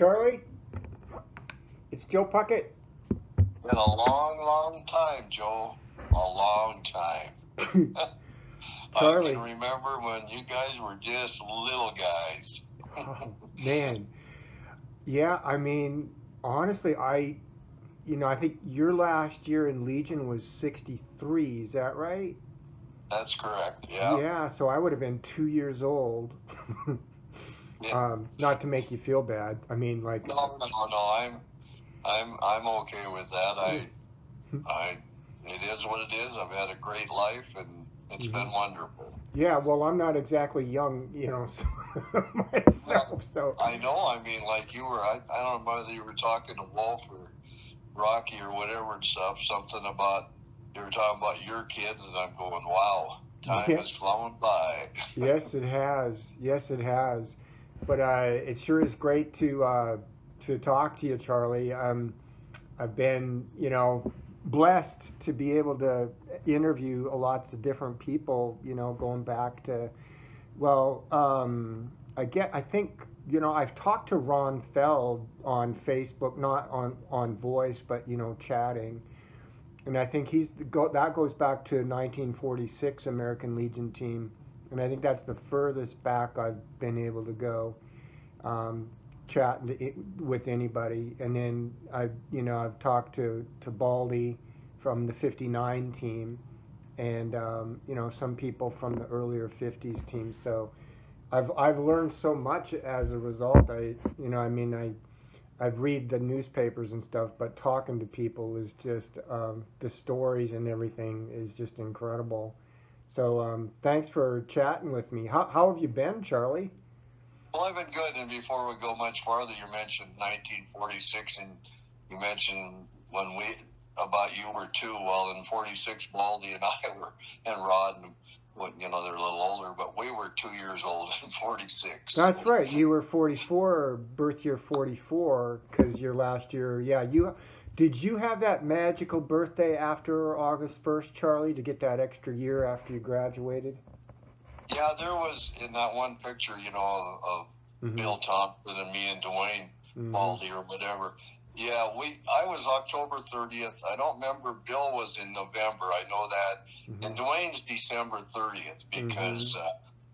Charlie. It's Joe Puckett. Been a long, long time, Joe. A long time. Charlie. I can remember when you guys were just little guys. Oh, man. Yeah, I mean, honestly, I think your last year in Legion was 63. Is that right? That's correct. Yeah. Yeah, so I would have been 2 years old. Yeah. Not to make you feel bad. I mean, like. No. I'm okay with that. It is what it is. I've had a great life, and it's been wonderful. Yeah, well, I'm not exactly young, myself. So I know. I mean, like you were. I don't know whether you were talking to Wolf or Rocky or whatever and stuff. Something about you were talking about your kids, and I'm going, wow, time has flown by. Yes, it has. Yes, it has. But it sure is great to talk to you, Charlie. I've been, blessed to be able to interview lots of different people, going back to, well, I think, I've talked to Ron Feld on Facebook, not on voice, but, chatting. And I think that goes back to 1946 American Legion team. And I think that's the furthest back I've been able to go. Chatting with anybody, and then I've talked to Baldy from the '59 team, and some people from the earlier '50s team. So I've learned so much as a result. I've read the newspapers and stuff, but talking to people is just the stories and everything is just incredible. So thanks for chatting with me. How have you been, Charlie? Well, I've been good. And before we go much farther, you mentioned 1946, and you mentioned about you were two. Well, in 46, Baldy and I were, and Rod, and they're a little older, but we were 2 years old in 46. That's right. You were 44, birth year 44, because your last year, yeah. Did you have that magical birthday after August 1st, Charlie, to get that extra year after you graduated? Yeah, there was in that one picture, of Bill Thompson and me and Dwayne Baldy or whatever. Yeah, I was October 30th. I don't remember. Bill was in November. I know that. And Dwayne's December 30th because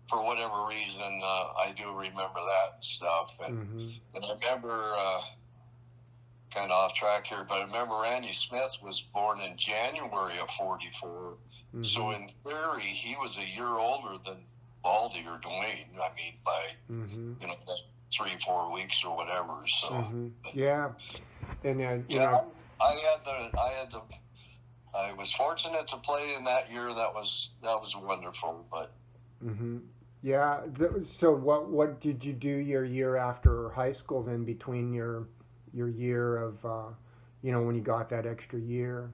for whatever reason, I do remember that stuff. And I remember, kind of off track here, but I remember Randy Smith was born in January of 44. So in theory, he was a year older than Baldy or Dwayne. I mean, by 3-4 weeks or whatever. So yeah, and I was fortunate to play in that year. That was wonderful. But yeah. So what did you do your year after high school then? Between your year of when you got that extra year.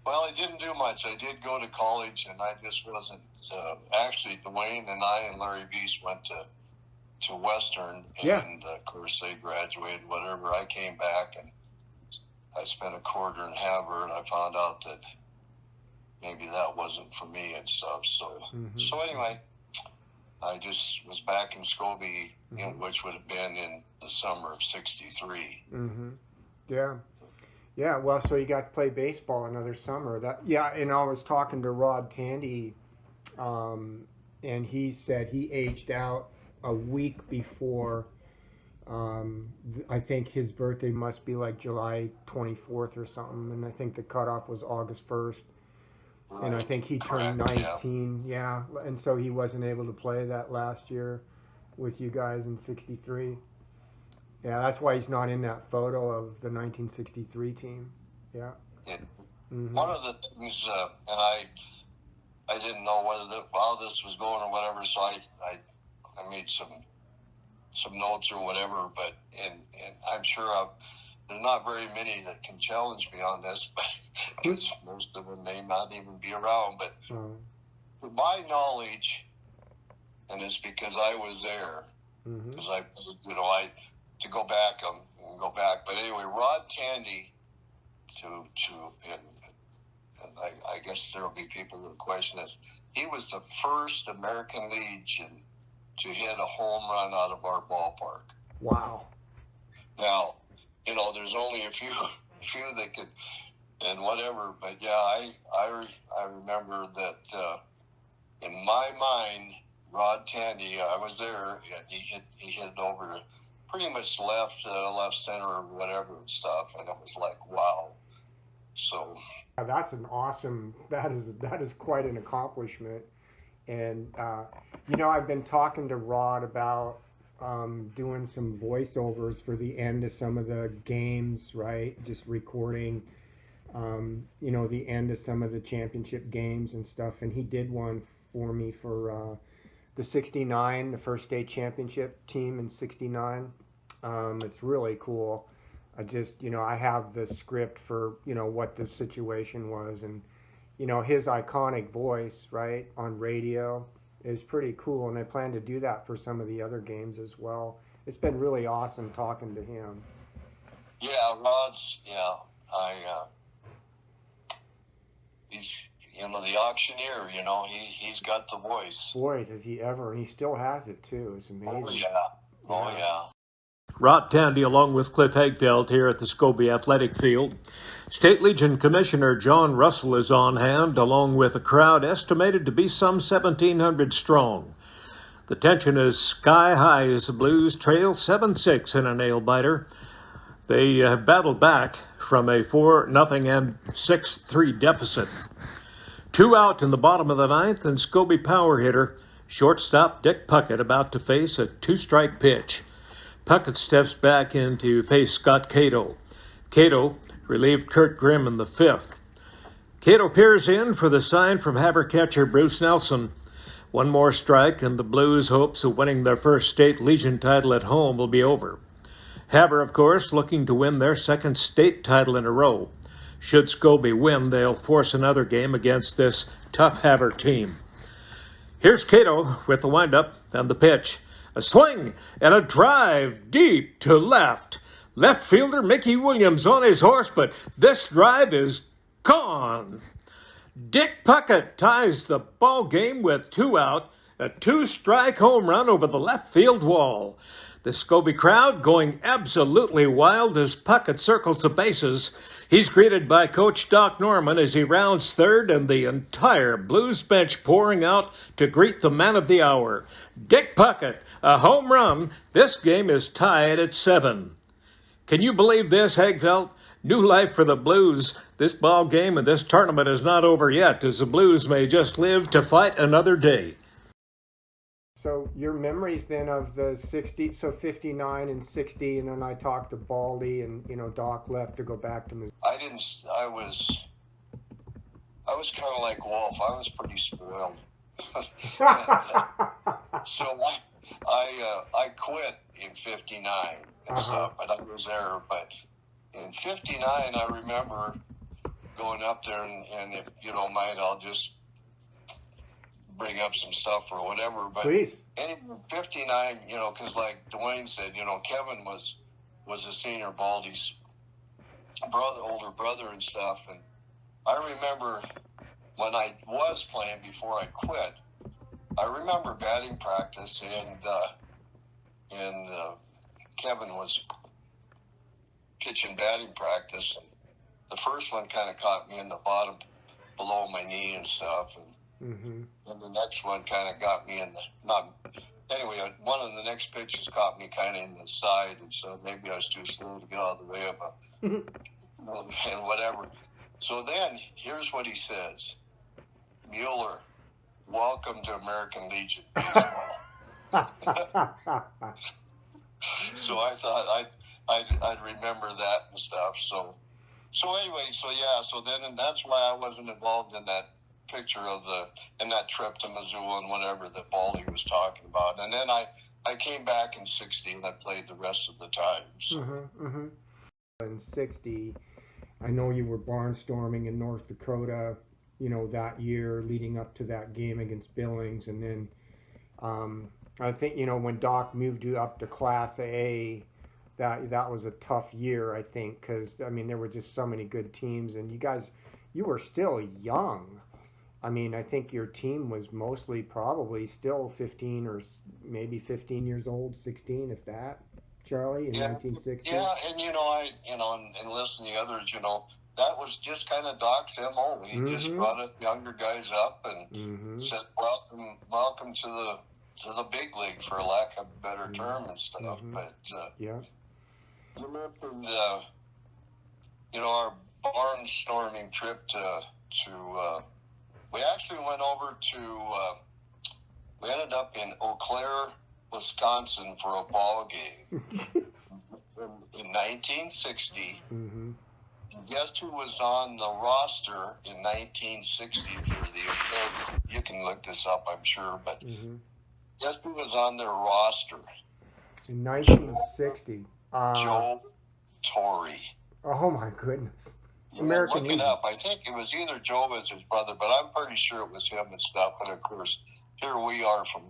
Well, I didn't do much. I did go to college, and I just wasn't. Actually, Dwayne and I and Larry Veis went to Western, and of course they graduated. Whatever. I came back, and I spent a quarter in Havre, and I found out that maybe that wasn't for me and stuff. So anyway, I just was back in Scobey, which would have been in the summer of '63. Yeah. Yeah, well, so you got to play baseball another summer. And I was talking to Rod Tande, and he said he aged out a week before. I think his birthday must be like July 24th or something, and I think the cutoff was August 1st. Right. And I think he turned 19, yeah, and so he wasn't able to play that last year with you guys in '63. Yeah, that's why he's not in that photo of the 1963 team. Yeah. One of the things, and I didn't know how this was going or whatever, so I made some notes or whatever. But and I'm sure there's not very many that can challenge me on this, because most of them may not even be around. But to my knowledge, and it's because I was there, because to go back, But anyway, Rod Tande, and I guess there will be people who question this. He was the first American Legion to hit a home run out of our ballpark. Wow. Now, you know, there's only a few that could, and whatever. But yeah, I remember that in my mind, Rod Tande, I was there, and he hit it over pretty much left center or whatever and stuff, and it was like, wow. So that's an awesome. That is quite an accomplishment. And you know, I've been talking to Rod about doing some voiceovers for the end of some of the games, right? Just recording, you know, the end of some of the championship games and stuff. And he did one for me for the '69, the first state championship team in '69. It's really cool. I just, you know, I have the script for, you know, what the situation was, and you know, his iconic voice, right, on radio is pretty cool, and I plan to do that for some of the other games as well. It's been really awesome talking to him. Yeah, Rod's, he's, you know, the auctioneer, you know, he's got the voice. Boy, does he ever, and he still has it too. It's amazing. Oh, yeah. Rod Tande, along with Cliff Hagfeld here at the Scobey Athletic Field. State Legion Commissioner John Russell is on hand, along with a crowd estimated to be some 1,700 strong. The tension is sky high as the Blues trail 7-6 in a nail-biter. They have battled back from a 4-0 and 6-3 deficit. 2 out in the bottom of the ninth, and Scobey power hitter, shortstop Dick Puckett, about to face a 2-strike pitch. Puckett steps back in to face Scott Cato. Cato relieved Kurt Grimm in the 5th. Cato peers in for the sign from Haber catcher Bruce Nelson. One more strike, and the Blues' hopes of winning their first state Legion title at home will be over. Haber, of course, looking to win their second state title in a row. Should Scobey win, they'll force another game against this tough Haber team. Here's Cato with the windup and the pitch. A swing and a drive deep to left. Left fielder Mickey Williams on his horse, but this drive is gone. Dick Puckett ties the ball game with 2 out, a 2-strike home run over the left field wall. The Scobey crowd going absolutely wild as Puckett circles the bases. He's greeted by Coach Doc Norman as he rounds third, and the entire Blues bench pouring out to greet the man of the hour. Dick Puckett, a home run. This game is tied at 7. Can you believe this, Hagfeld? New life for the Blues. This ball game and this tournament is not over yet, as the Blues may just live to fight another day. So your memories then of the 60, so 59 and 60, and then I talked to Baldy, and you know, Doc left to go back to Missouri. I was kind of like Wolf. I was pretty spoiled. So I quit in 59 and stuff, but I was there. But in 59, I remember going up there, and if you don't mind, I'll just bring up some stuff or whatever. But Please. In 59, you know, because like Dwayne said, you know, Kevin was a senior, Baldy's older brother and stuff. And I remember when I was playing before I quit, I remember batting practice, and Kevin was pitching batting practice, and the first one kind of caught me in the bottom below my knee and stuff, and the next one kind of got me in one of the next pitches caught me kind of in the side, and so maybe I was too slow to get out of the way of and whatever. So then here's what he says: Mueller, welcome to American Legion baseball. So I thought I'd remember that and stuff. So anyway, so then, and that's why I wasn't involved in that picture in that trip to Missoula and whatever that Baldy was talking about. And then I came back in 60 and I played the rest of the time. So. In 60, I know you were barnstorming in North Dakota, you know, that year leading up to that game against Billings. And then I think, you know, when Doc moved you up to Class A, that was a tough year, I think, because, I mean, there were just so many good teams. And you were still young. I mean, I think your team was mostly probably still 15 or maybe 15 years old, 16, if that. Charlie, in Yeah, 1960? yeah, and and listening to others, that was just kind of Doc's MO. He just brought us younger guys up and said, welcome to the big league, for lack of a better term and stuff. But yeah, you mentioned our barnstorming trip to we actually went over to we ended up in Eau Claire, Wisconsin for a ball game in 1960. Guess who was on the roster in 1960 for the, you can look this up, I'm sure, but guess who was on their roster? In 1960. Joe Torre. Oh my goodness. American Look Legion. It up. I think it was either Joe was his brother, but I'm pretty sure it was him and stuff. And of course, here we are from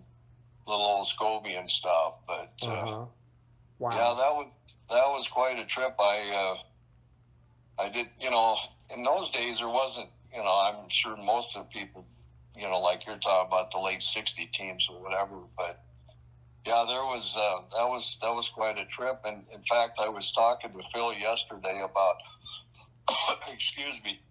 little old Scobey and stuff. But wow. Yeah, that was quite a trip. I did, in those days there wasn't, I'm sure most of the people, like you're talking about the late 60 teams or whatever. But yeah, there was that was quite a trip. And in fact, I was talking to Phil yesterday about. Excuse me.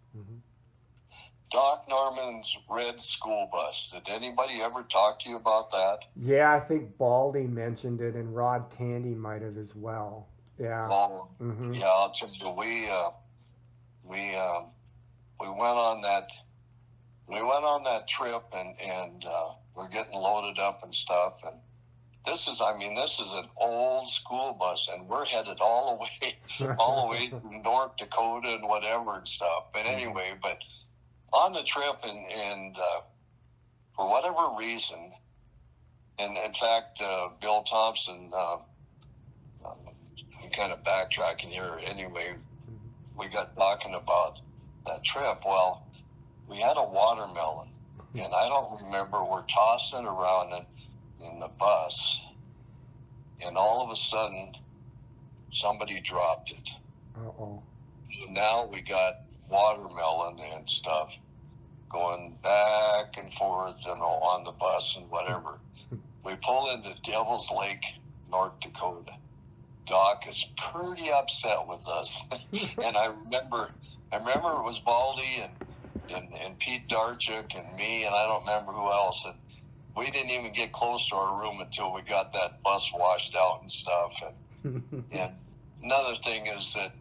Doc Norman's red school bus. Did anybody ever talk to you about that? Yeah, I think Baldy mentioned it, and Rod Tande might have as well. Yeah. Well, yeah, I'll tell you, we went on that trip, and we're getting loaded up and stuff, and this is an old school bus, and we're headed all the way to North Dakota and whatever and stuff. But anyway, but on the trip, and for whatever reason, and in fact, Bill Thompson, I'm kind of backtracking here. Anyway, we got talking about that trip. Well, we had a watermelon, and I don't remember, we're tossing around in the bus, and all of a sudden somebody dropped it. Now we got watermelon and stuff going back and forth, on the bus and whatever. We pull into Devil's Lake, North Dakota. Doc is pretty upset with us. And I remember it was Baldy and Pete Darchuk and me, and I don't remember who else. And we didn't even get close to our room until we got that bus washed out and stuff. And another thing is that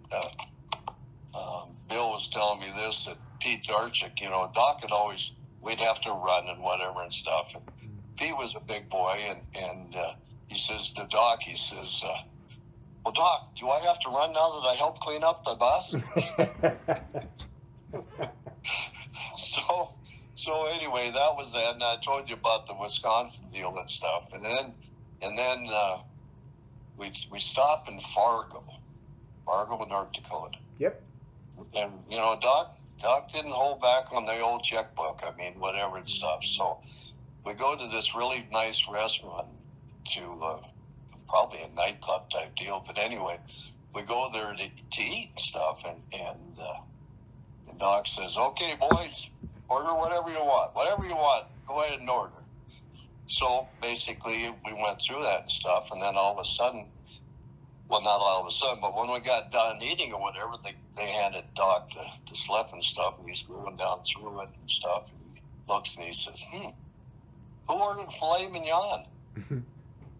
Bill was telling me this, that Pete Darchuk, Doc had always, we'd have to run and whatever and stuff. And Pete was a big boy, and he says to Doc, well, Doc, do I have to run now that I helped clean up the bus? So anyway, that was that, and I told you about the Wisconsin deal and stuff, and then we stopped in Fargo, North Dakota. Yep. And Doc didn't hold back on the old checkbook. I mean, whatever and stuff. So we go to this really nice restaurant, to probably a nightclub type deal, but anyway, we go there to eat and stuff, and Doc says, "Okay, boys, order whatever you want. Go ahead and order." So basically, we went through that and stuff, and then all of a sudden, well, not all of a sudden, but when we got done eating or whatever, they handed Doc the slip and stuff, and he's going down through it and stuff, and he looks and he says, "Who ordered filet mignon?"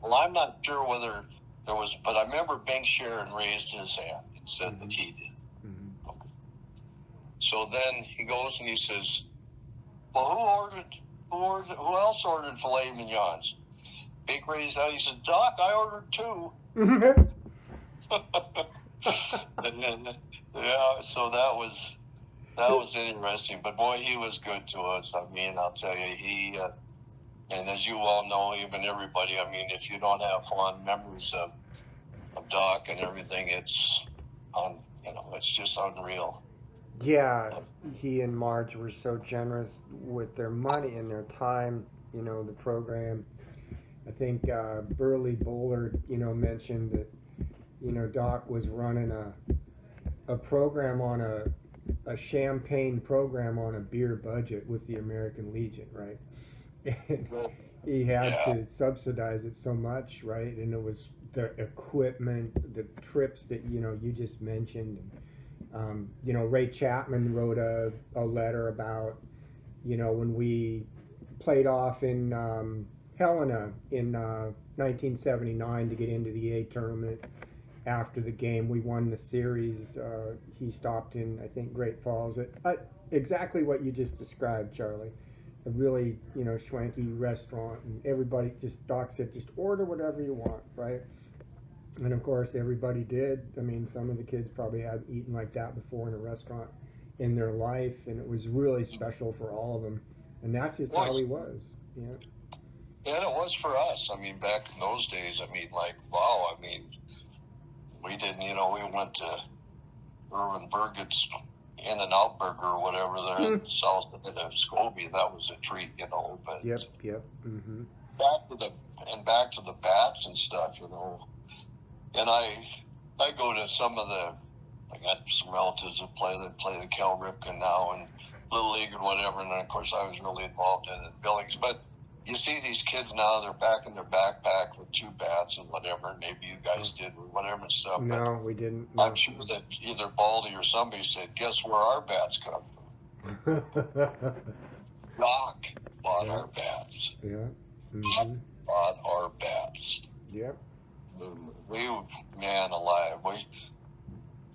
Well, I'm not sure whether there was, but I remember Bink Sheron raised his hand and said that he did. Okay. So then he goes and he says, "Well, who else ordered filet mignons?" Bink raised out. He said, "Doc, I ordered 2." And then, yeah, so that was interesting. But boy, he was good to us. I mean, I'll tell you, he and as you all know, even everybody, I mean, if you don't have fond memories of Doc and everything, it's just unreal. Yeah, he and Marge were so generous with their money and their time, the program. I think Burley Bullard, mentioned that, Doc was running a program on a champagne program on a beer budget with the American Legion, right? And he had to subsidize it so much, right? And it was the equipment, the trips that you just mentioned. Ray Chapman wrote a letter about when we played off in Helena in 1979 to get into the A tournament. After the game, we won the series. He stopped in, I think, Great Falls at exactly what you just described, Charlie. A really, schwanky restaurant, and everybody Doc said, just order whatever you want, right? And of course, everybody did. I mean, some of the kids probably had eaten like that before in a restaurant in their life, and it was really special for all of them. And that's just how he was. Yeah. And it was for us. I mean, back in those days, I mean, like, wow, I mean, we didn't, we went to Irvin Burgett's In-N-Out Burger or whatever there in the south of Scobey, and that was a treat, but Yep. Mm-hmm. back to the bats and stuff, and I go to I got some relatives that play the Cal Ripken now and Little League and whatever, and then of course I was really involved in it, Billings, but you see these kids now, they're back in their backpack with 2 bats and whatever, and maybe you guys did or whatever and stuff. No, we didn't. No. I'm sure that either Baldy or somebody said, guess where our bats come from? Doc bought our bats. Yeah. Mm-hmm. Doc bought our bats. Yep. Man alive,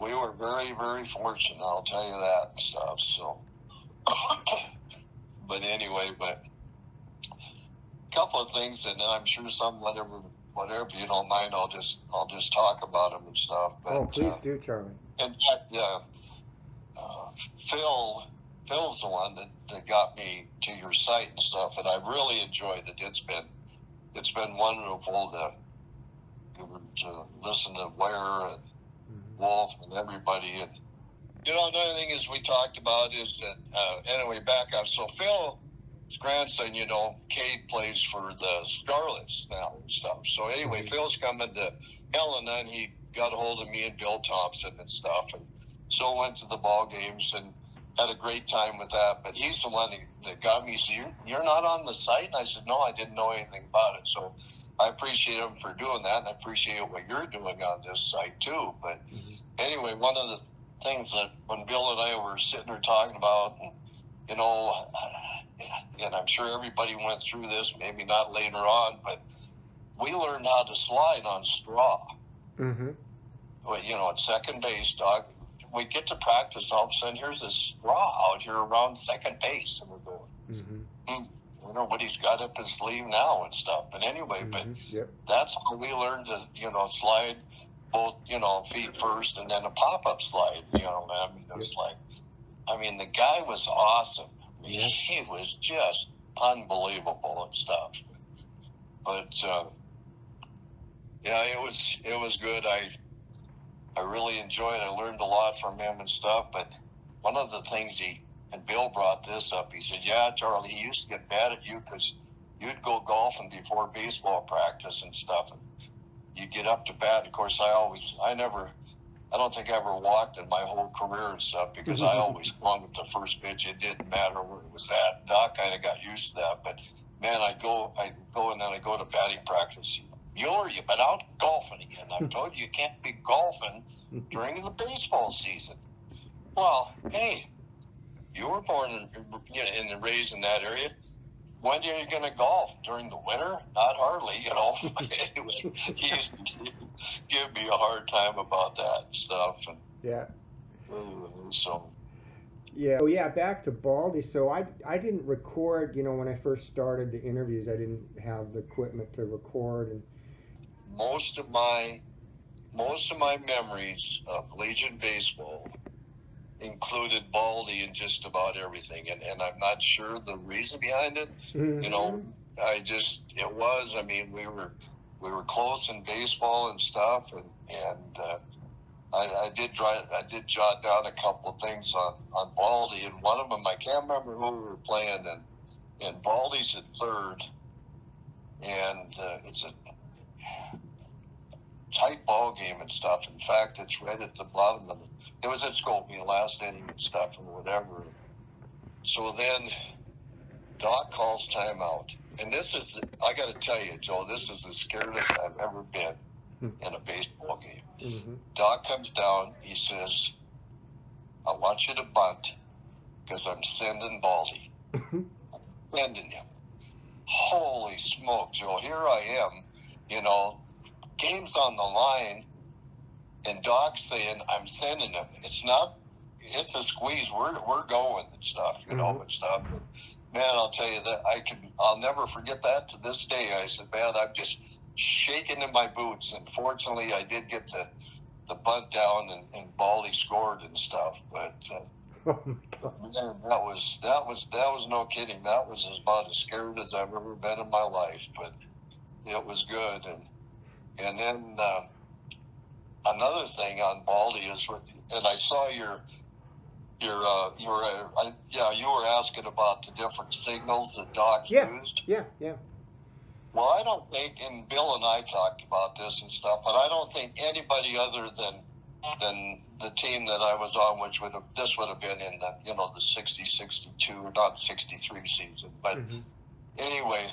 we were very, very fortunate, I'll tell you that and stuff, so. But anyway, couple of things, and I'm sure whatever you don't mind, I'll just talk about them and stuff. But, please do, Charlie. In fact, Phil's the one that got me to your site and stuff, and I've really enjoyed it. It's been wonderful to listen to Ware and Wolf and everybody. And another thing is we talked about is that anyway, back up. So Phil. His grandson, Cade plays for the Scarlets now and stuff. So anyway, Phil's coming to Helena, and he got a hold of me and Bill Thompson and stuff, and so went to the ball games and had a great time with that. But he's the one that got me. He said, "You're not on the site?" And I said, "No, I didn't know anything about it." So I appreciate him for doing that, and I appreciate what you're doing on this site too. But anyway, one of the things that when Bill and I were sitting there talking about, and and I'm sure everybody went through this, maybe not later on, but we learned how to slide on straw. Mm-hmm. Well, at second base, Doc, we get to practice, all of a sudden, here's this straw out here around second base, and we're going, I wonder what he's got up his sleeve now and stuff. But anyway, that's how we learned to, slide both, feet first and then a pop-up slide, I mean, it was like, the guy was awesome. He was just unbelievable and stuff. But it was good. I really enjoyed it. I learned a lot from him and stuff. But one of the things and Bill brought this up. He said, "Yeah, Charlie, he used to get mad at you because you'd go golfing before baseball practice and stuff, and you'd get up to bat. Of course, I don't think I ever walked in my whole career and stuff because I always swung at the first pitch. It didn't matter where it was at. Doc kind of got used to that, but man, I'd go and then I go to batting practice. Mueller, you've been out golfing again. I've told you can't be golfing during the baseball season. Well, hey, you were born and raised in that area. When are you going to golf? During the winter? Not hardly, Anyway, he used to give me a hard time about that stuff. And, so. Yeah. Oh, yeah. Back to Baldy. So I didn't record. When I first started the interviews, I didn't have the equipment to record. And most of my memories of Legion baseball included Baldy in just about everything, and I'm not sure the reason behind it. We were close in baseball and stuff, and I did jot down a couple of things on Baldy, and one of them, I can't remember who we were playing, and Baldy's at third, and it's a tight ball game and stuff. In fact, it's right at the bottom of it was at Scobey, the last inning and stuff and whatever. So then Doc calls timeout. And this is, I got to tell you, Joe, this is the scariest I've ever been. in a baseball game. Mm-hmm. Doc comes down. He says, I want you to bunt because I'm sending Baldy. I'm sending him. Holy smoke, Joe. Here I am, game's on the line, and Doc's saying, I'm sending him. It's a squeeze. We're going and stuff, and stuff. But, man, I'll tell you that I'll never forget that to this day. I said, man, I'm just shaking in my boots. And fortunately, I did get the bunt down, and Baldy scored and stuff. But man, that was no kidding. That was about as scared as I've ever been in my life. But it was good. And then another thing on Baldy is, and I saw you were asking about the different signals that Doc used. Yeah. Well, I don't think, and Bill and I talked about this and stuff, but I don't think anybody other than the team that I was on, this would have been in the 60, 62, or not 63 season. But anyway,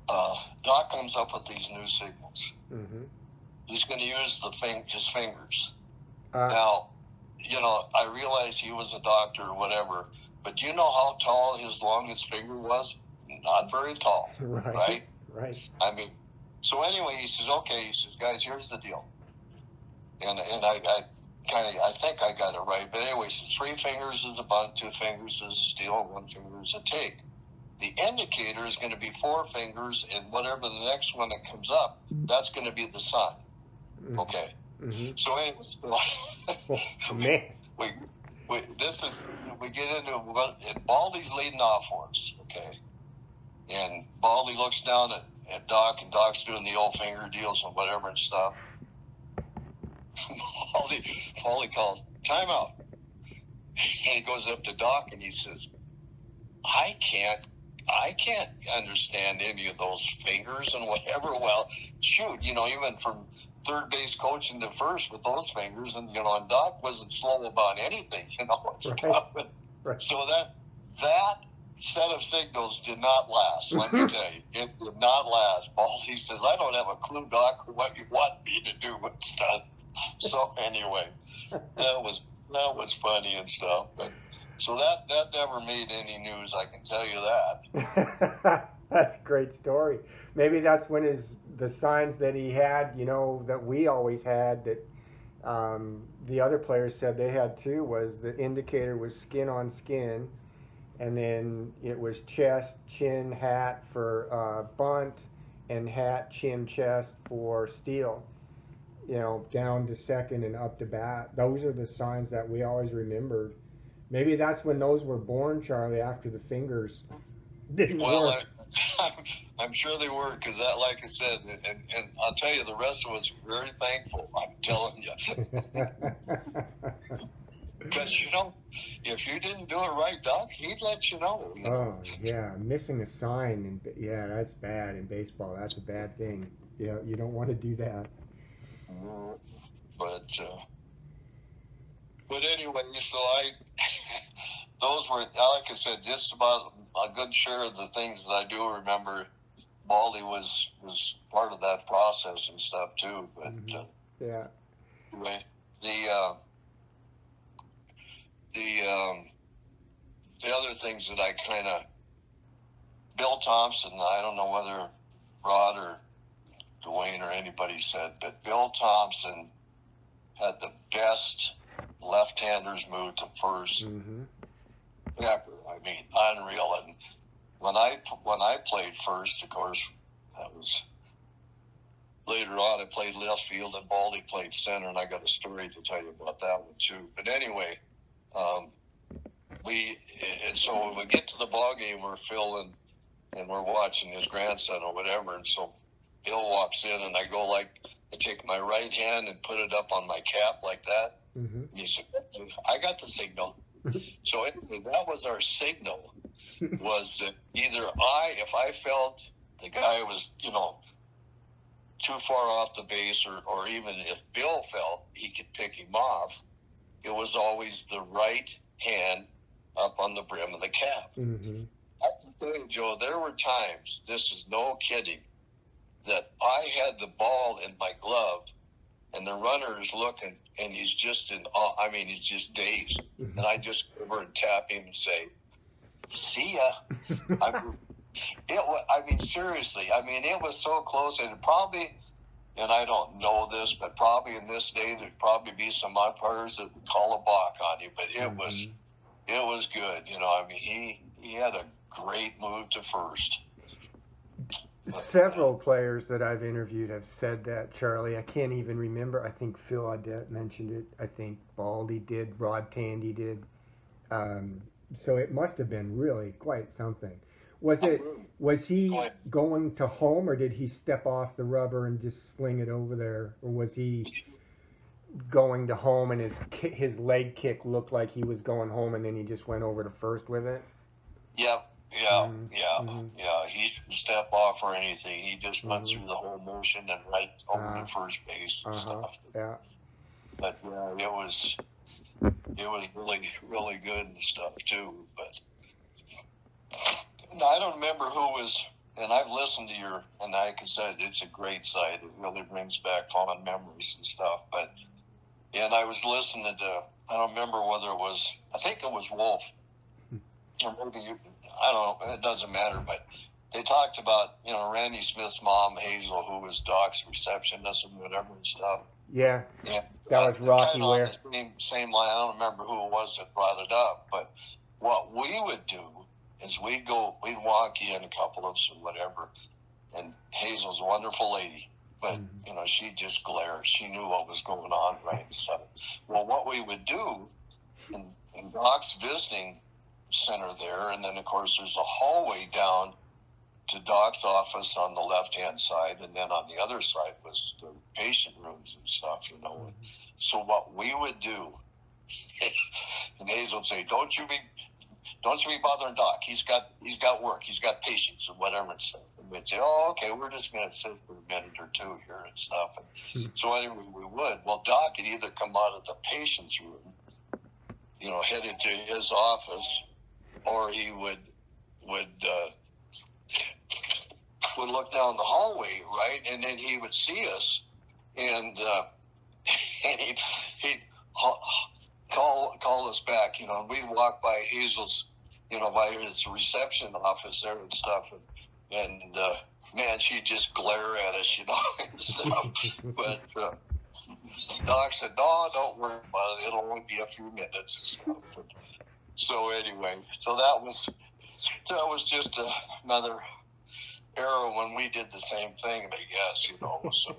Doc comes up with these new signals. Mm-hmm. He's going to use his fingers. Now, I realize he was a doctor or whatever, but do you know how tall his longest finger was? Not very tall, right? I mean, so anyway, he says, okay, guys, here's the deal. And I think I got it right, but anyway, he says 3 fingers is a bunt, 2 fingers is a steal, 1 finger is a take. The indicator is going to be 4 fingers, and whatever the next one that comes up, that's going to be the sign. Okay. Mm-hmm. So anyway, we get into Baldy's leading off for us, okay? And Baldy looks down at Doc, and Doc's doing the old finger deals and whatever and stuff. Baldy calls timeout, and he goes up to Doc and he says, I can't understand any of those fingers and whatever. Well, shoot, you went from third base coaching to first with those fingers, and and Doc wasn't slow about anything, and stuff. Right. So that set of signals did not last. Let me tell you, it did not last. Baldy says, I don't have a clue, Doc, what you want me to do with stuff. So anyway, that was funny and stuff. But so that never made any news, I can tell you that. That's a great story. Maybe that's when the signs that he had, that we always had, that the other players said they had too, was the indicator was skin on skin, and then it was chest, chin, hat for bunt, and hat, chin, chest for steal. Down to second and up to bat. Those are the signs that we always remembered. Maybe that's when those were born, Charlie, after the fingers didn't work. I'm sure they were, because that, like I said, and I'll tell you, the rest of us were very thankful, I'm telling you. Because, if you didn't do it right, Doc, he'd let you know. Oh, yeah, missing a sign, that's bad in baseball. That's a bad thing. You don't want to do that. But anyway, so those were, like I said, just about a good share of the things that I do remember. Baldy was part of that process and stuff too. But anyway, the other things that I Bill Thompson, I don't know whether Rod or Dwayne or anybody said, but Bill Thompson had the best left-handers move to first ever. I mean, unreal. And when I played first, of course, that was later on. I played left field, and Baldy played center, and I got a story to tell you about that one too. But anyway, so when we get to the ball game, we're Phil and we're watching his grandson or whatever, and so Bill walks in, and I take my right hand and put it up on my cap like that. Mm-hmm. And he said, I got the signal. So anyway, that was our signal, was that either if I felt the guy was, too far off the base, or even if Bill felt he could pick him off, it was always the right hand up on the brim of the cap. Mm-hmm. I can tell you, Joe, there were times, this is no kidding, that I had the ball in my glove, and the runner is looking, and he's just in awe. I mean, he's just dazed. And I just go over and tap him and say, "See ya." I mean, seriously. I mean, it was so close, and probably, and I don't know this, but probably in this day there'd probably be some umpires that would call a balk on you. But it was good. You know, I mean, he had a great move to first. Several players that I've interviewed have said that, Charlie. I can't even remember. I think Phil Audet mentioned it. I think Baldy did. Rod Tande did. So it must have been really quite something. Was he going to home, or did he step off the rubber and just sling it over there, or was he going to home and his leg kick looked like he was going home, and then he just went over to first with it? Yep. Yeah. He didn't step off or anything. He just went through the whole motion and right over to first base and stuff. Yeah. But it was really, really good and stuff too. But I don't remember who was. And I've listened to and like I said, it's a great site. It really brings back fond memories and stuff. And I was listening to. I don't remember whether it was. I think it was Wolf. Or maybe I don't know, it doesn't matter, but they talked about, Randy Smith's mom, Hazel, who was Doc's receptionist and whatever and stuff. Yeah, that was Rocky Ware. On the same line, I don't remember who it was that brought it up, but what we would do is we'd walk in, a couple of us or whatever, and Hazel's a wonderful lady, but, she'd just glare. She knew what was going on, right, and stuff. Well, what we would do in Doc's visiting center there, and then of course there's a hallway down to Doc's office on the left-hand side, and then on the other side was the patient rooms and stuff, So what we would do, and Hazel would say, "Don't you be bothering Doc. He's got work. He's got patients and whatever and stuff." And we'd say, "Oh, okay, we're just gonna sit for a minute or two here and stuff." And so anyway, we would. Well, Doc would either come out of the patient's room, headed to his office, or he would look down the hallway, right, and then he would see us, and he'd call us back, and we'd walk by Hazel's, by his reception office there and stuff, and man, she'd just glare at us, and stuff. But Doc said, "No, don't worry about it. It'll only be a few minutes and stuff." And so anyway, that was just another era when we did the same thing, I guess, So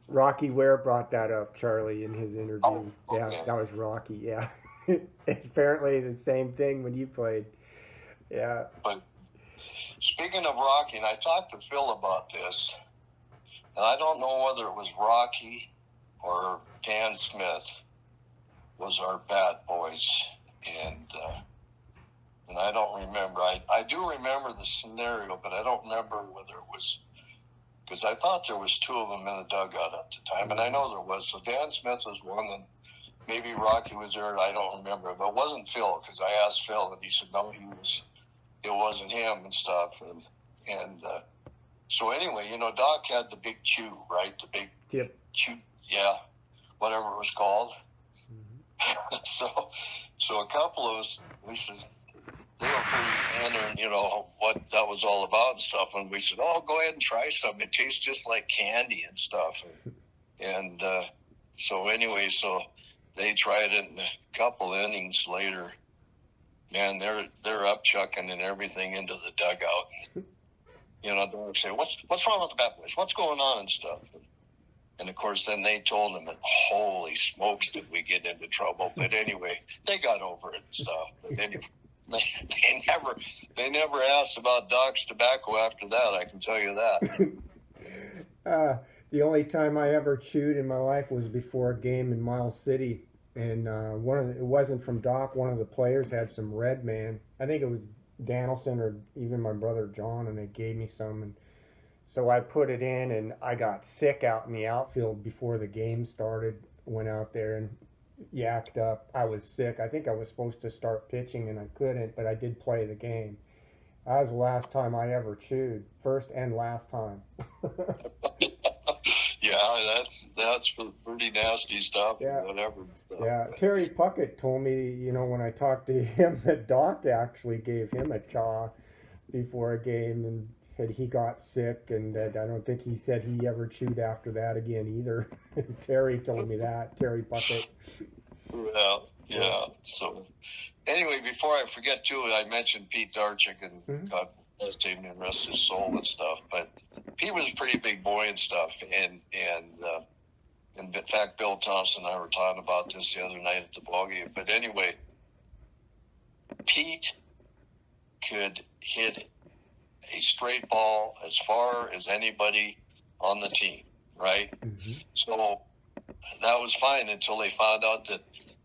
Rocky Ware brought that up, Charlie, in his interview. Oh, okay. Yeah, that was Rocky. Yeah, it's apparently the same thing when you played. Yeah. But speaking of Rocky, and I talked to Phil about this, and I don't know whether it was Rocky or Dan Smith was our batboys. And I don't remember. I do remember the scenario, but I don't remember whether it was, because I thought there was two of them in the dugout at the time, and I know there was. So Dan Smith was one, and maybe Rocky was there. I don't remember, but it wasn't Phil, because I asked Phil, and he said no, it wasn't him and stuff. And so anyway, Doc had the big chew, right? The big chew, whatever it was called. So a couple of us, we said, they were pretty wondering, what that was all about and stuff. And we said, "Oh, go ahead and try some. It tastes just like candy and stuff." And so anyway, so they tried it, and a couple innings later, man, they're up chucking and everything into the dugout. They say, "What's wrong with the batboys? What's going on?" and stuff. And of course, then they told them that, holy smokes, did we get into trouble. But anyway, they got over it and stuff. But anyway, they never asked about Doc's tobacco after that, I can tell you that. The only time I ever chewed in my life was before a game in Miles City. And it wasn't from Doc. One of the players had some Red Man. I think it was Danielson or even my brother John, and they gave me some. And so I put it in, and I got sick out in the outfield before the game started. Went out there and yacked up. I was sick. I think I was supposed to start pitching, and I couldn't, but I did play the game. That was the last time I ever chewed. First and last time. Yeah, that's pretty nasty stuff. Yeah. Whatever stuff. Yeah, Terry Puckett told me, when I talked to him, that Doc actually gave him a chaw before a game, and that he got sick, and that I don't think he said he ever chewed after that again either. Terry told me that, Terry Puckett. Well, yeah. So anyway, before I forget too, I mentioned Pete Darchuk, and God bless him and rest his soul and stuff. But Pete was a pretty big boy and stuff, and in fact, Bill Thompson and I were talking about this the other night at the ballgame. But anyway, Pete could hit a straight ball as far as anybody on the team, right? Mm-hmm. So that was fine until they found out that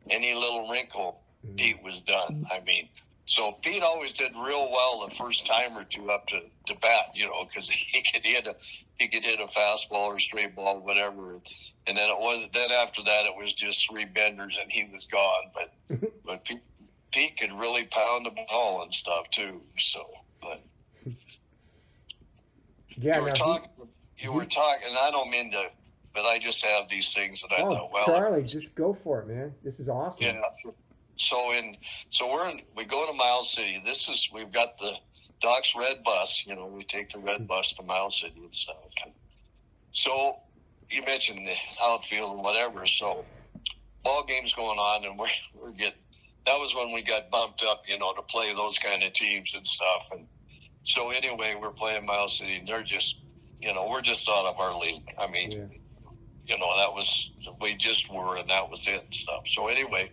any little wrinkle, Pete was done. I mean, so Pete always did real well the first time or two up to bat, because he could hit a fastball or straight ball, whatever. And then after that it was just three benders and he was gone. But Pete could really pound the ball and stuff too. So, but yeah, you were talking, and I don't mean to, but I just have these things that I thought, well, Charlie, just go for it, man. This is awesome. Yeah. So we go to Miles City. We've got the Doc's red bus. We take the red bus to Miles City and stuff. So you mentioned the outfield and whatever. So ball game's going on, and we're getting. That was when we got bumped up, to play those kind of teams and stuff. And so anyway, we're playing Miles City, and they're just, we're just out of our league. I mean, we just were, and that was it and stuff. So anyway,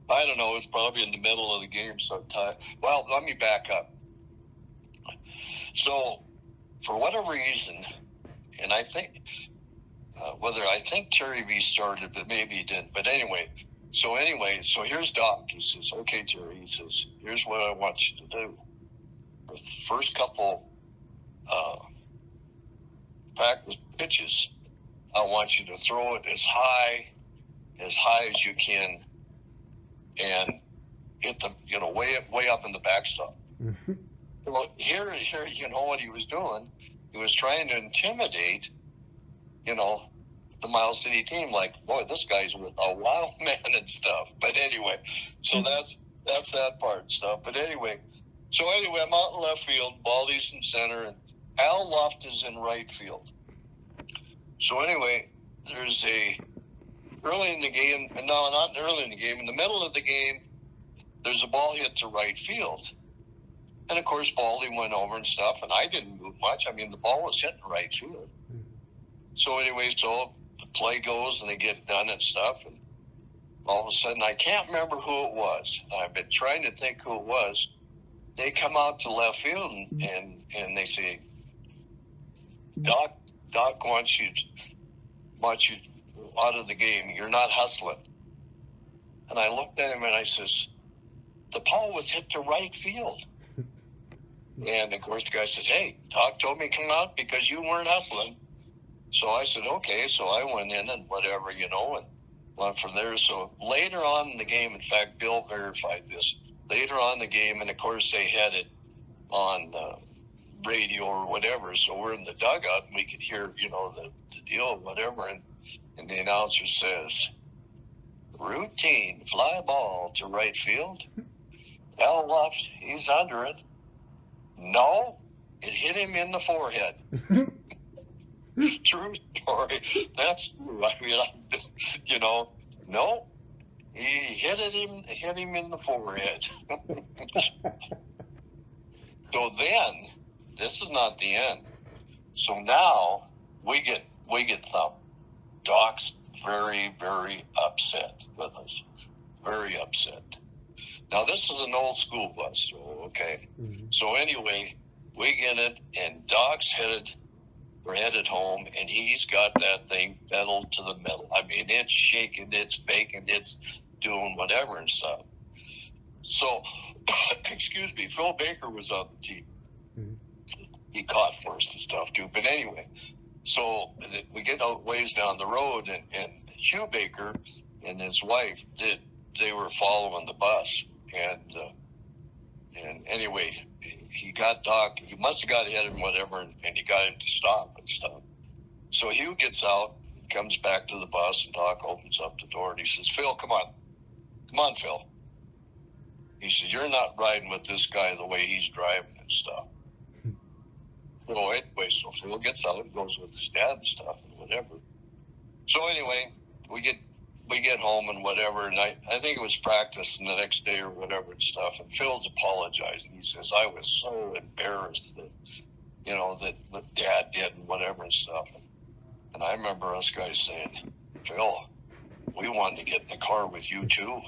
I don't know, it was probably in the middle of the game sometime. Well, let me back up. So for whatever reason, and I think, I think Terry V started, but maybe he didn't. But anyway, so here's Doc. He says, okay, Terry, he says, here's what I want you to do. For the first couple practice pitches, I want you to throw it as high as you can and hit the, way up in the backstop. Mm-hmm. Well, here, what he was doing? He was trying to intimidate, the Miles City team. Like, boy, this guy's with a wild man and stuff. But anyway, so that's that part and stuff. But anyway, I'm out in left field. Baldy's in center, and Al Luft is in right field. So anyway, there's early in the game, no, not early in the game, in the middle of the game, there's a ball hit to right field. And of course, Baldy went over and stuff, and I didn't move much. I mean, the ball was hitting right field. So anyway, the play goes, and they get done and stuff, and all of a sudden, I can't remember who it was. I've been trying to think who it was. They come out to left field, and they say, Doc wants you out of the game. You're not hustling. And I looked at him and I says, the ball was hit to right field. And of course the guy says, hey, Doc told me to come out because you weren't hustling. So I said, okay. So I went in and whatever, and went from there. So later on in the game, in fact, Bill verified this. Later on in the game, and of course they had it on radio or whatever, so we're in the dugout and we could hear, the deal or whatever, and the announcer says, routine fly ball to right field. Al Luft, he's under it. No, it hit him in the forehead. True story. That's true. I mean, no, he hit him in the forehead. So then, this is not the end. So now we get thumped. Doc's very, very upset with us. Very upset. Now this is an old school bus, so okay. Mm-hmm. So anyway, we get it, and Doc's headed home, and he's got that thing pedaled to the metal. I mean, it's shaking, it's baking, it's doing whatever and stuff. So, excuse me, Phil Baker was on the team. Mm-hmm. He caught for us and stuff too. But anyway, so we get out ways down the road, and Hugh Baker and his wife they were following the bus, and anyway, he got Doc. He must have got hit and whatever, and he got him to stop and stuff. So Hugh gets out, comes back to the bus, and Doc opens up the door, and he says, "Phil, come on, Phil." He says, "You're not riding with this guy the way he's driving and stuff." So anyway, so Phil gets out and goes with his dad and stuff and whatever. So anyway, we get home and whatever, and I think it was practice the next day or whatever and stuff, and Phil's apologizing. He says, "I was so embarrassed that, that what Dad did and whatever and stuff." And I remember us guys saying, "Phil, we wanted to get in the car with you too."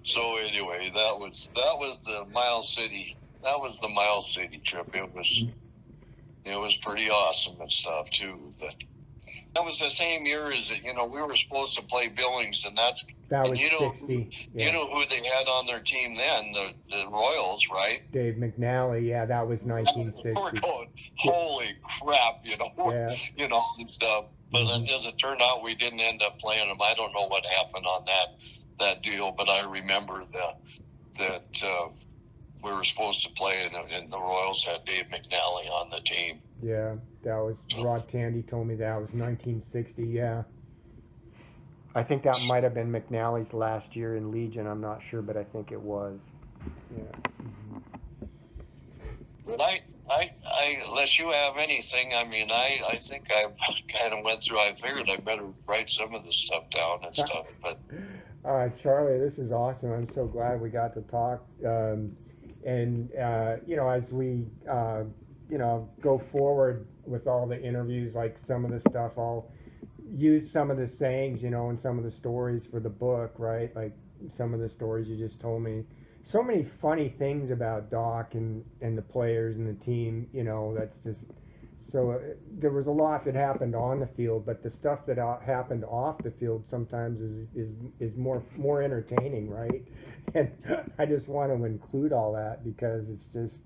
So anyway, that was the Miles City. That was the Miles City trip. It was pretty awesome and stuff too. But that was the same year as it. We were supposed to play Billings, and that was 60. Yeah. You know who they had on their team then? The Royals, right? Dave McNally. Yeah, that was 1960. We're going, holy crap, Yeah. And stuff. But as it turned out, we didn't end up playing them. I don't know what happened on that deal, but I remember that we were supposed to play, and the Royals had Dave McNally on the team. Yeah, that was Rod Tande told me that was 1960. Yeah, I think that might have been McNally's last year in Legion. I'm not sure, but I think it was. Yeah. Mm-hmm. But I unless you have anything, I think I kind of went through. I figured I better write some of this stuff down and stuff. But Charlie, this is awesome. I'm so glad we got to talk. As we go forward with all the interviews, like some of the stuff, I'll use some of the sayings, and some of the stories for the book, right? Like some of the stories you just told me. So many funny things about Doc and the players and the team, that's just so there was a lot that happened on the field, but the stuff that happened off the field sometimes is more entertaining, right? And I just want to include all that because it's just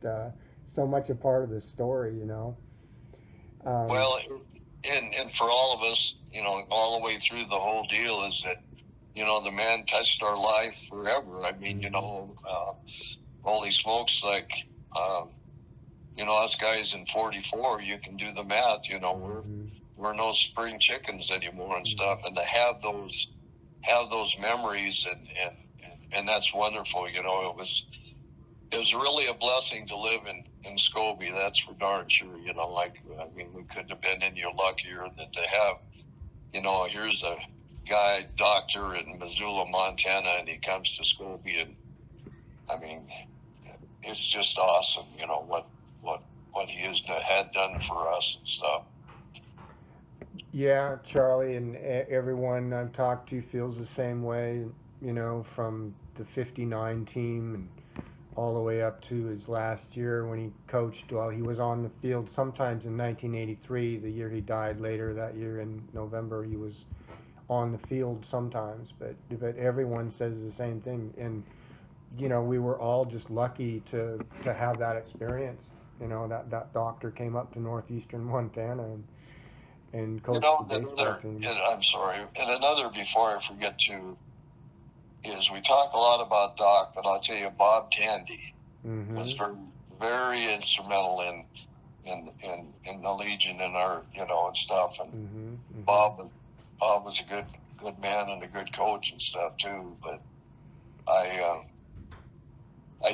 so much a part of the story, Well, and for all of us, all the way through the whole deal is that, the man touched our life forever. Holy smokes, like, us guys in 44, you can do the math, we're no spring chickens anymore and stuff. And to have those memories and that's wonderful. It was really a blessing to live in Scobey. That's for darn sure. We couldn't have been any luckier than to have, here's a guy, doctor in Missoula, Montana, and he comes to Scobey, and it's just awesome, what he had done for us and stuff. Yeah, Charlie, and everyone I've talked to feels the same way, from the 59 team and all the way up to his last year when he coached. Well, he was on the field sometimes in 1983, the year he died. Later that year in November, he was on the field sometimes, but everyone says the same thing. And we were all just lucky to have that experience. That doctor came up to northeastern Montana and coached the baseball team. I'm sorry. And another, before I forget to, is we talk a lot about Doc, but I'll tell you, Bob Tande was very, very instrumental in the Legion and our, and stuff. And Bob was a good man and a good coach and stuff too. But I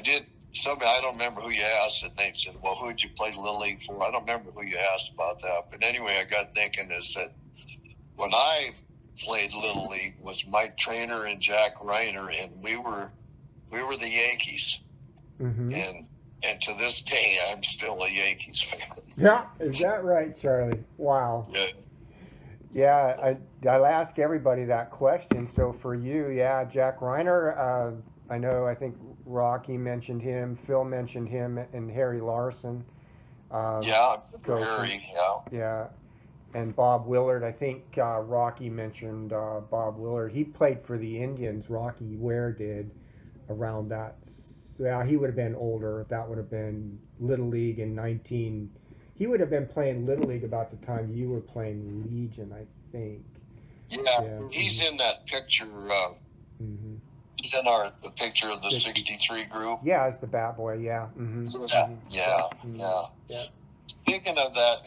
did somebody, I don't remember who you asked, and they said, "Well, who'd you play Little League for?" I don't remember who you asked about that. But anyway, I got thinking is that when I played Little League was Mike Trainer and Jack Reiner, and we were the Yankees. And to this day, I'm still a Yankees fan. Yeah, is that right, Charlie? Wow. Yeah. Yeah, I'll ask everybody that question. So for you, yeah, Jack Reiner, I think Rocky mentioned him, Phil mentioned him, and Harry Larson. Yeah, Harry, yeah. Yeah, and Bob Willard. I think Rocky mentioned Bob Willard. He played for the Indians, Rocky Ware did, around that. So yeah, he would have been older. That would have been Little League in 19... He would have been playing Little League about the time you were playing Legion, I think. Yeah, he's in that picture. He's in the picture of the 63 group. Yeah, it's the Bat Boy. Yeah. Yeah. Speaking of that,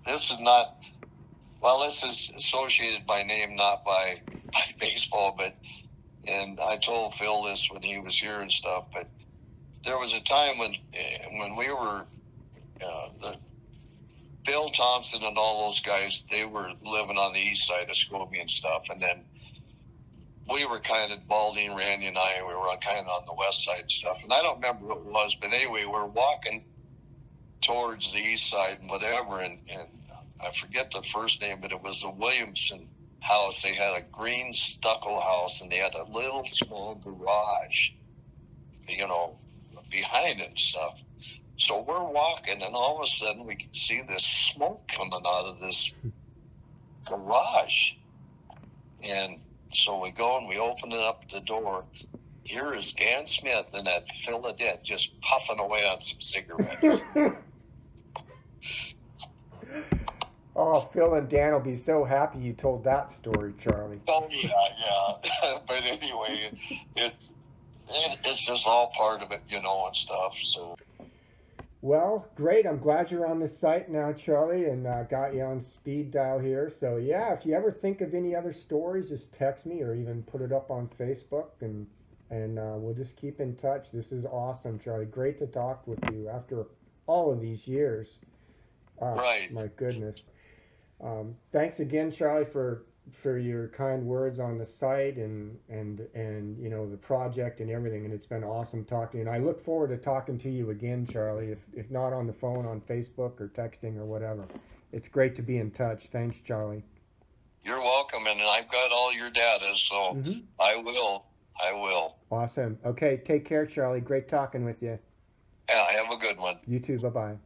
this is not. Well, this is associated by name, not by baseball, and I told Phil this when he was here and stuff, but there was a time when we were, Bill Thompson and all those guys, they were living on the east side of Scobey and stuff, and then we were kind of, Baldy and Randy and I, we were kind of on the west side and stuff, and I don't remember what it was, but anyway, we're walking towards the east side and whatever, and I forget the first name, but it was the Williamson house. They had a green stucco house, and they had a little small garage, behind it and stuff. So we're walking, and all of a sudden we can see this smoke coming out of this garage. And so we go and we open it up the door. Here is Dan Smith and that Phil Audet just puffing away on some cigarettes. Oh, Phil and Dan will be so happy you told that story, Charlie. Oh, yeah. But anyway, it's just all part of it, and stuff. So. Well, great. I'm glad you're on the site now, Charlie, and got you on speed dial here. So, yeah, if you ever think of any other stories, just text me or even put it up on Facebook, and we'll just keep in touch. This is awesome, Charlie. Great to talk with you after all of these years. Right. My goodness. Thanks again, Charlie, for your kind words on the site and the project and everything. And it's been awesome talking. And I look forward to talking to you again, Charlie, if not on the phone, on Facebook or texting or whatever. It's great to be in touch. Thanks, Charlie. You're welcome, and I've got all your data, so I will. Awesome. Okay, take care, Charlie. Great talking with you. Yeah, have a good one. You too. Bye-bye.